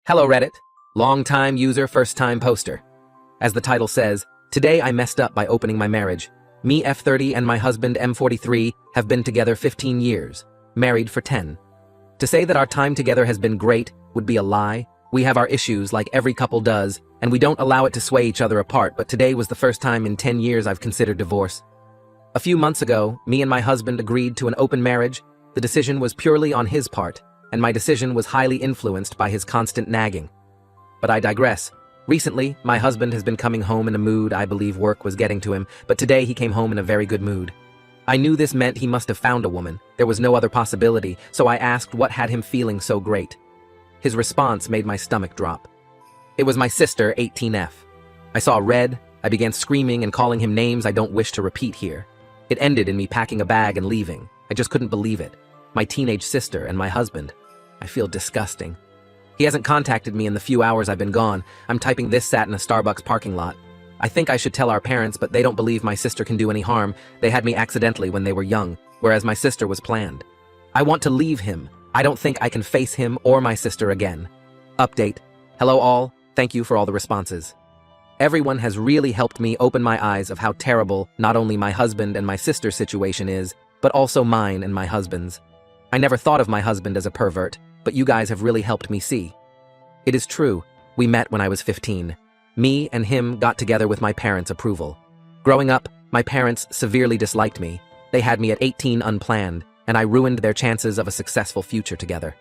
Hello Reddit, long-time user, first-time poster. As the title says, today I messed up by opening my marriage. Me F30 and my husband M43 have been together 15 years, married for 10. To say that our time together has been great would be a lie. We have our issues like every couple does, and we don't allow it to sway each other apart, but today was the first time in 10 years I've considered divorce. A few months ago, me and my husband agreed to an open marriage. The decision was purely on his part, and my decision was highly influenced by his constant nagging. But I digress. Recently, my husband has been coming home in a mood I believe work was getting to him, but today he came home in a very good mood. I knew this meant he must have found a woman. There was no other possibility, so I asked what had him feeling so great. His response made my stomach drop. It was my sister, 18F. I saw red, I began screaming and calling him names I don't wish to repeat here. It ended in me packing a bag and leaving. I just couldn't believe it. My teenage sister and my husband. I feel disgusting. He hasn't contacted me in the few hours I've been gone. I'm typing this sat in a Starbucks parking lot. I think I should tell our parents, but they don't believe my sister can do any harm. They had me accidentally when they were young, whereas my sister was planned. I want to leave him. I don't think I can face him or my sister again. Update. Hello all. Thank you for all the responses. Everyone has really helped me open my eyes of how terrible not only my husband and my sister's situation is, but also mine and my husband's. I never thought of my husband as a pervert, but you guys have really helped me see. It is true, we met when I was 15. Me and him got together with my parents' approval. Growing up, my parents severely disliked me. They had me at 18 unplanned, and I ruined their chances of a successful future together.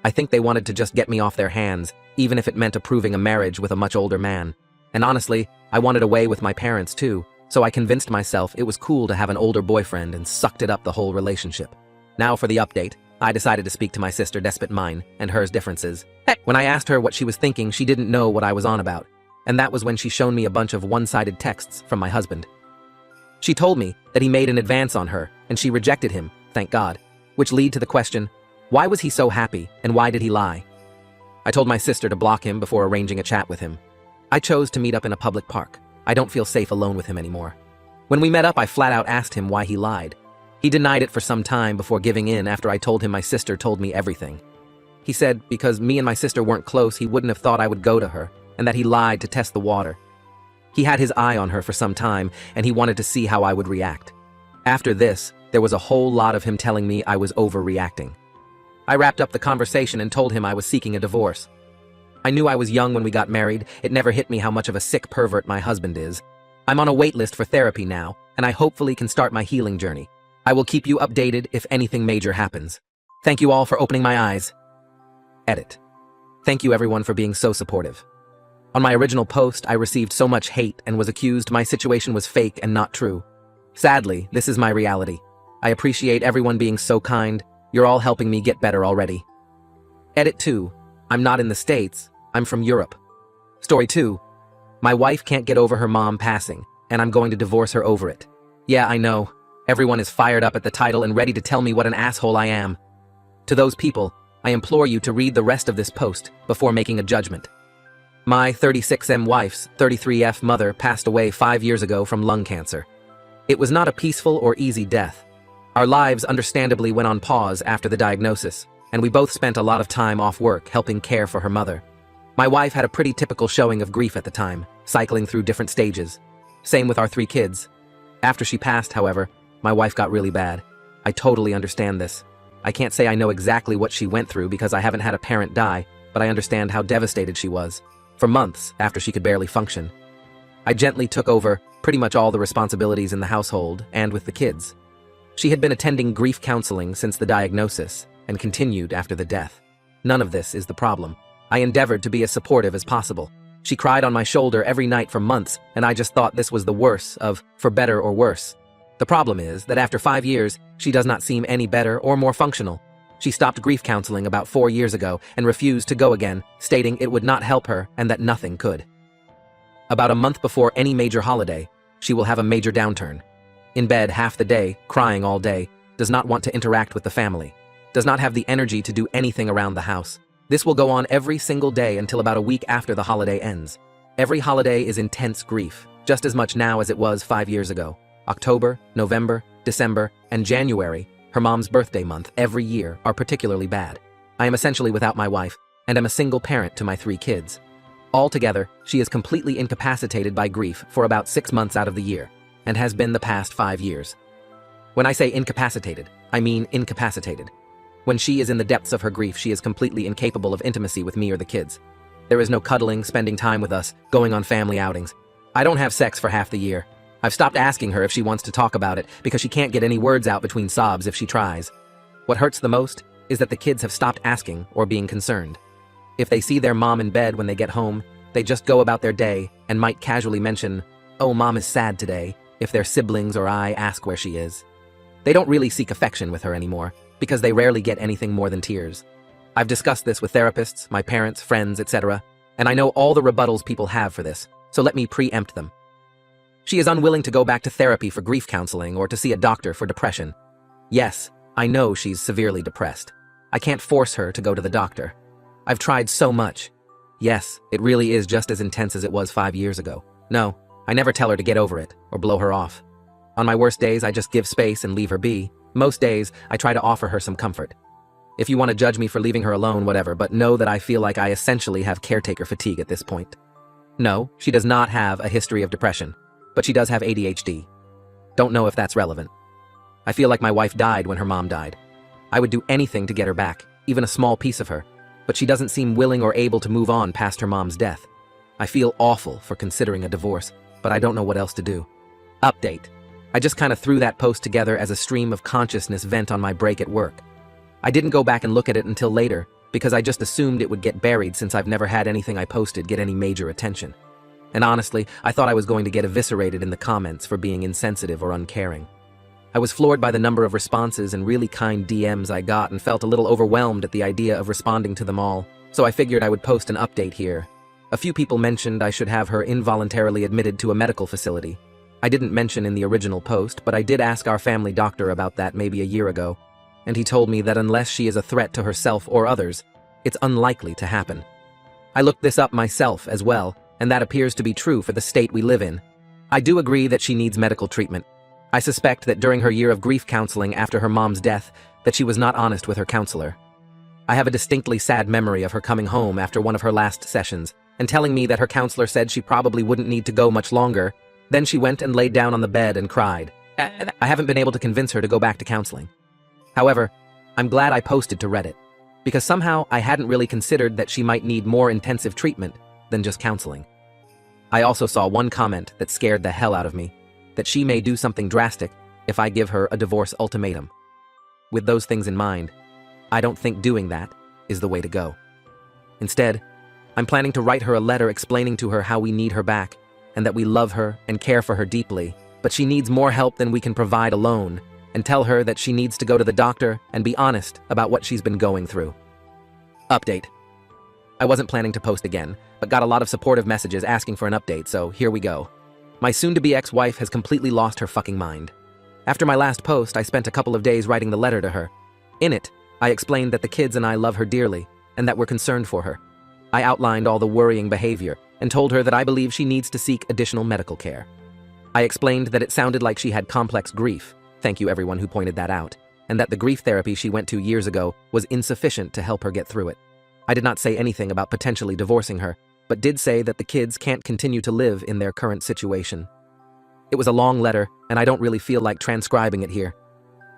I think they wanted to just get me off their hands, even if it meant approving a marriage with a much older man. And honestly, I wanted away with my parents too, so I convinced myself it was cool to have an older boyfriend and sucked it up the whole relationship. Now for the update. I decided to speak to my sister despite mine and hers differences. When I asked her what she was thinking, she didn't know what I was on about. And that was when she shown me a bunch of one-sided texts from my husband. She told me that he made an advance on her and she rejected him, thank God. Which lead to the question, why was he so happy and why did he lie? I told my sister to block him before arranging a chat with him. I chose to meet up in a public park. I don't feel safe alone with him anymore. When we met up, I flat out asked him why he lied. He denied it for some time before giving in after I told him my sister told me everything. He said because me and my sister weren't close, he wouldn't have thought I would go to her, and that he lied to test the water. He had his eye on her for some time, and he wanted to see how I would react. After this, there was a whole lot of him telling me I was overreacting. I wrapped up the conversation and told him I was seeking a divorce. I knew I was young when we got married. It never hit me how much of a sick pervert my husband is. I'm on a wait list for therapy now, and I hopefully can start my healing journey. I will keep you updated if anything major happens. Thank you all for opening my eyes. Edit. Thank you everyone for being so supportive. On my original post, I received so much hate and was accused my situation was fake and not true. Sadly, this is my reality. I appreciate everyone being so kind. You're all helping me get better already. Edit 2. I'm not in the States. I'm from Europe. Story 2. My wife can't get over her mom passing, and I'm going to divorce her over it. Yeah, I know. Everyone is fired up at the title and ready to tell me what an asshole I am. To those people, I implore you to read the rest of this post before making a judgment. My 36M wife's 33F mother passed away 5 years ago from lung cancer. It was not a peaceful or easy death. Our lives understandably went on pause after the diagnosis, and we both spent a lot of time off work helping care for her mother. My wife had a pretty typical showing of grief at the time, cycling through different stages. Same with our 3 kids. After she passed, however, my wife got really bad. I totally understand this. I can't say I know exactly what she went through because I haven't had a parent die, but I understand how devastated she was. For months after she could barely function. I gently took over pretty much all the responsibilities in the household and with the kids. She had been attending grief counseling since the diagnosis and continued after the death. None of this is the problem. I endeavored to be as supportive as possible. She cried on my shoulder every night for months, and I just thought this was the worst of for better or worse. The problem is that after 5 years, she does not seem any better or more functional. She stopped grief counseling about 4 years ago and refused to go again, stating it would not help her and that nothing could. About a month before any major holiday, she will have a major downturn. In bed half the day, crying all day, does not want to interact with the family, does not have the energy to do anything around the house. This will go on every single day until about a week after the holiday ends. Every holiday is intense grief, just as much now as it was 5 years ago. October, November, December, and January, her mom's birthday month, every year, are particularly bad. I am essentially without my wife. and am a single parent to my 3 kids. Altogether, she is completely incapacitated by grief for about 6 months out of the year, and has been the past 5 years. When I say incapacitated, I mean incapacitated. When she is in the depths of her grief, she is completely incapable of intimacy with me or the kids. There is no cuddling, spending time with us, going on family outings. I don't have sex for half the year. I've stopped asking her if she wants to talk about it because she can't get any words out between sobs if she tries. What hurts the most is that the kids have stopped asking or being concerned. If they see their mom in bed when they get home, they just go about their day and might casually mention, "Oh, mom is sad today," if their siblings or I ask where she is. They don't really seek affection with her anymore, because they rarely get anything more than tears. I've discussed this with therapists, my parents, friends, etc., and I know all the rebuttals people have for this, so let me preempt them. She is unwilling to go back to therapy for grief counseling or to see a doctor for depression. Yes, I know she's severely depressed. I can't force her to go to the doctor. I've tried so much. Yes, it really is just as intense as it was 5 years ago. No, I never tell her to get over it or blow her off. On my worst days, I just give space and leave her be. Most days, I try to offer her some comfort. If you want to judge me for leaving her alone, whatever, but know that I feel like I essentially have caretaker fatigue at this point. No, she does not have a history of depression, but she does have ADHD. Don't know if that's relevant. I feel like my wife died when her mom died. I would do anything to get her back, even a small piece of her, but she doesn't seem willing or able to move on past her mom's death. I feel awful for considering a divorce, but I don't know what else to do. Update. I just kind of threw that post together as a stream of consciousness vent on my break at work. I didn't go back and look at it until later, because I just assumed it would get buried since I've never had anything I posted get any major attention. And honestly, I thought I was going to get eviscerated in the comments for being insensitive or uncaring. I was floored by the number of responses and really kind DMs I got and felt a little overwhelmed at the idea of responding to them all, so I figured I would post an update here. A few people mentioned I should have her involuntarily admitted to a medical facility. I didn't mention in the original post, but I did ask our family doctor about that maybe a year ago, and he told me that unless she is a threat to herself or others, it's unlikely to happen. I looked this up myself as well, and that appears to be true for the state we live in. I do agree that she needs medical treatment. I suspect that during her year of grief counseling after her mom's death, that she was not honest with her counselor. I have a distinctly sad memory of her coming home after one of her last sessions and telling me that her counselor said she probably wouldn't need to go much longer. Then she went and laid down on the bed and cried. I haven't been able to convince her to go back to counseling. However, I'm glad I posted to Reddit, because somehow I hadn't really considered that she might need more intensive treatment than just counseling. I also saw one comment that scared the hell out of me, that she may do something drastic if I give her a divorce ultimatum. With those things in mind, I don't think doing that is the way to go. Instead, I'm planning to write her a letter explaining to her how we need her back, and that we love her and care for her deeply, but she needs more help than we can provide alone, and tell her that she needs to go to the doctor and be honest about what she's been going through. Update. I wasn't planning to post again, but got a lot of supportive messages asking for an update, so here we go. My soon-to-be ex-wife has completely lost her fucking mind. After my last post, I spent a couple of days writing the letter to her. In it, I explained that the kids and I love her dearly, and that we're concerned for her. I outlined all the worrying behavior, and told her that I believe she needs to seek additional medical care. I explained that it sounded like she had complex grief, thank you everyone who pointed that out, and that the grief therapy she went to years ago was insufficient to help her get through it. I did not say anything about potentially divorcing her, but did say that the kids can't continue to live in their current situation. It was a long letter, and I don't really feel like transcribing it here.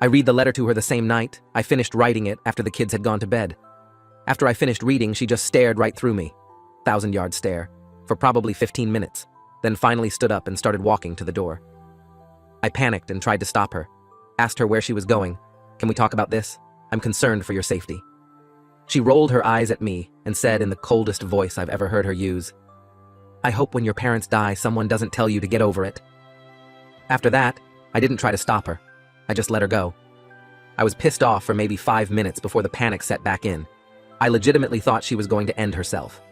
I read the letter to her the same night. I finished writing it after the kids had gone to bed. After I finished reading, she just stared right through me, 1,000-yard stare, for probably 15 minutes, then finally stood up and started walking to the door. I panicked and tried to stop her, asked her where she was going. Can we talk about this? I'm concerned for your safety. She rolled her eyes at me and said in the coldest voice I've ever heard her use, I hope when your parents die, someone doesn't tell you to get over it. After that, I didn't try to stop her. I just let her go. I was pissed off for maybe 5 minutes before the panic set back in. I legitimately thought she was going to end herself.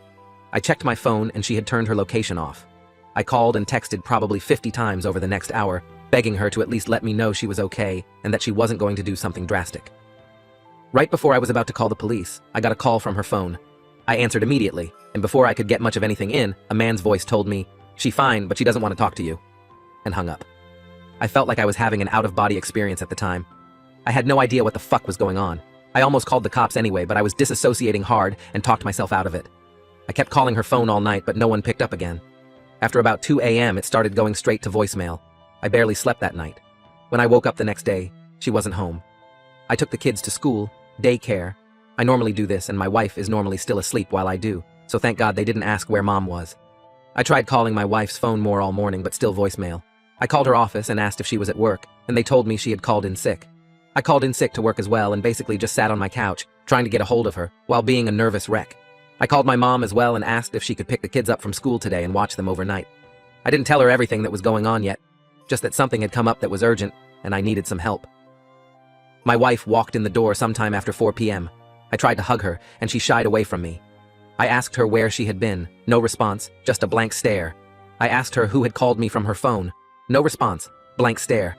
I checked my phone and she had turned her location off. I called and texted probably 50 times over the next hour, begging her to at least let me know she was okay and that she wasn't going to do something drastic. Right before I was about to call the police, I got a call from her phone. I answered immediately, and before I could get much of anything in, a man's voice told me, "She's fine, but she doesn't want to talk to you," and hung up. I felt like I was having an out-of-body experience at the time. I had no idea what the fuck was going on. I almost called the cops anyway, but I was disassociating hard and talked myself out of it. I kept calling her phone all night, but no one picked up again. After about 2 a.m., it started going straight to voicemail. I barely slept that night. When I woke up the next day, she wasn't home. I took the kids to school, daycare. I normally do this, and my wife is normally still asleep while I do, so thank God they didn't ask where Mom was. I tried calling my wife's phone more all morning, but still voicemail. I called her office and asked if she was at work, and they told me she had called in sick. I called in sick to work as well and basically just sat on my couch, trying to get a hold of her, while being a nervous wreck. I called my mom as well and asked if she could pick the kids up from school today and watch them overnight. I didn't tell her everything that was going on yet, just that something had come up that was urgent, and I needed some help. My wife walked in the door sometime after 4 p.m. I tried to hug her, and she shied away from me. I asked her where she had been. No response, just a blank stare. I asked her who had called me from her phone. No response, blank stare.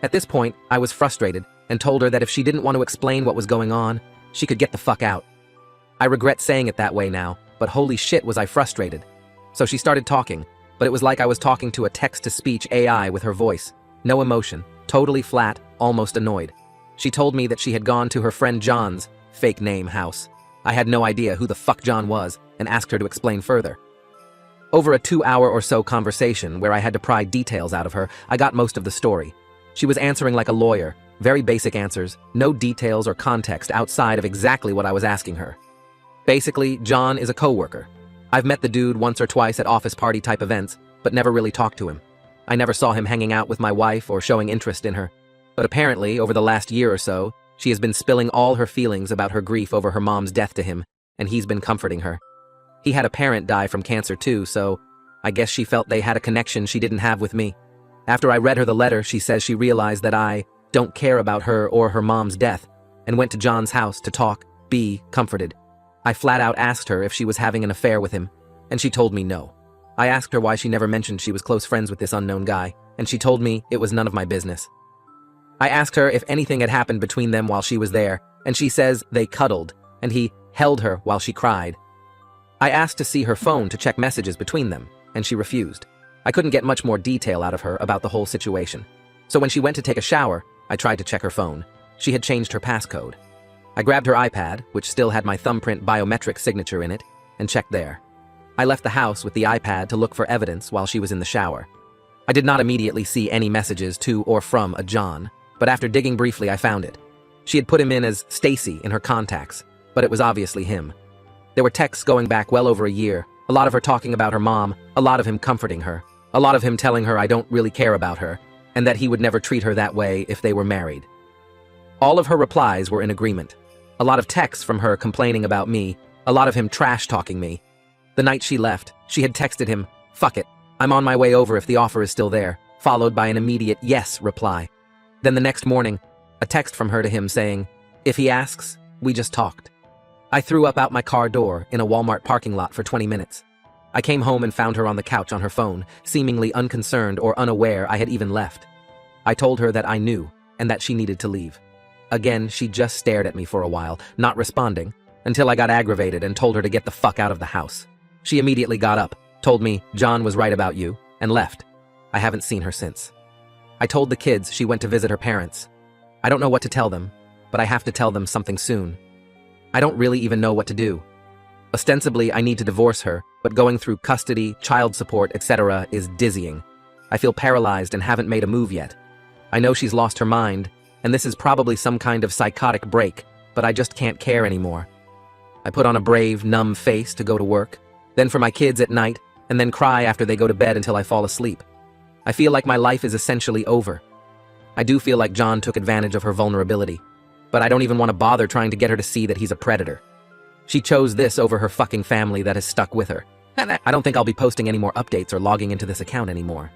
At this point, I was frustrated and told her that if she didn't want to explain what was going on, she could get the fuck out. I regret saying it that way now, but holy shit was I frustrated. So she started talking, but it was like I was talking to a text-to-speech AI with her voice. No emotion, totally flat, almost annoyed. She told me that she had gone to her friend John's, fake name, house. I had no idea who the fuck John was and asked her to explain further. Over a 2-hour or so conversation where I had to pry details out of her, I got most of the story. She was answering like a lawyer, very basic answers, no details or context outside of exactly what I was asking her. Basically, John is a coworker. I've met the dude once or twice at office party type events, but never really talked to him. I never saw him hanging out with my wife or showing interest in her. But apparently, over the last year or so, she has been spilling all her feelings about her grief over her mom's death to him, and he's been comforting her. He had a parent die from cancer too, so I guess she felt they had a connection she didn't have with me. After I read her the letter, she says she realized that I don't care about her or her mom's death, and went to John's house to talk, be comforted. I flat out asked her if she was having an affair with him, and she told me no. I asked her why she never mentioned she was close friends with this unknown guy, and she told me it was none of my business. I asked her if anything had happened between them while she was there, and she says they cuddled, and he held her while she cried. I asked to see her phone to check messages between them, and she refused. I couldn't get much more detail out of her about the whole situation. So when she went to take a shower, I tried to check her phone. She had changed her passcode. I grabbed her iPad, which still had my thumbprint biometric signature in it, and checked there. I left the house with the iPad to look for evidence while she was in the shower. I did not immediately see any messages to or from a John, but after digging briefly, I found it. She had put him in as Stacy in her contacts, but it was obviously him. There were texts going back well over a year, a lot of her talking about her mom, a lot of him comforting her, a lot of him telling her I don't really care about her, and that he would never treat her that way if they were married. All of her replies were in agreement. A lot of texts from her complaining about me, a lot of him trash-talking me. The night she left, she had texted him, "Fuck it, I'm on my way over if the offer is still there," followed by an immediate yes reply. Then the next morning, a text from her to him saying, "If he asks, we just talked." I threw up out my car door in a Walmart parking lot for 20 minutes. I came home and found her on the couch on her phone, seemingly unconcerned or unaware I had even left. I told her that I knew and that she needed to leave. Again, she just stared at me for a while, not responding, until I got aggravated and told her to get the fuck out of the house. She immediately got up, told me John was right about you, and left. I haven't seen her since. I told the kids she went to visit her parents. I don't know what to tell them, but I have to tell them something soon. I don't really even know what to do. Ostensibly, I need to divorce her, but going through custody, child support, etc. is dizzying. I feel paralyzed and haven't made a move yet. I know she's lost her mind, and this is probably some kind of psychotic break, but I just can't care anymore. I put on a brave, numb face to go to work, then for my kids at night, and then cry after they go to bed until I fall asleep. I feel like my life is essentially over. I do feel like John took advantage of her vulnerability, but I don't even want to bother trying to get her to see that he's a predator. She chose this over her fucking family that has stuck with her. I don't think I'll be posting any more updates or logging into this account anymore.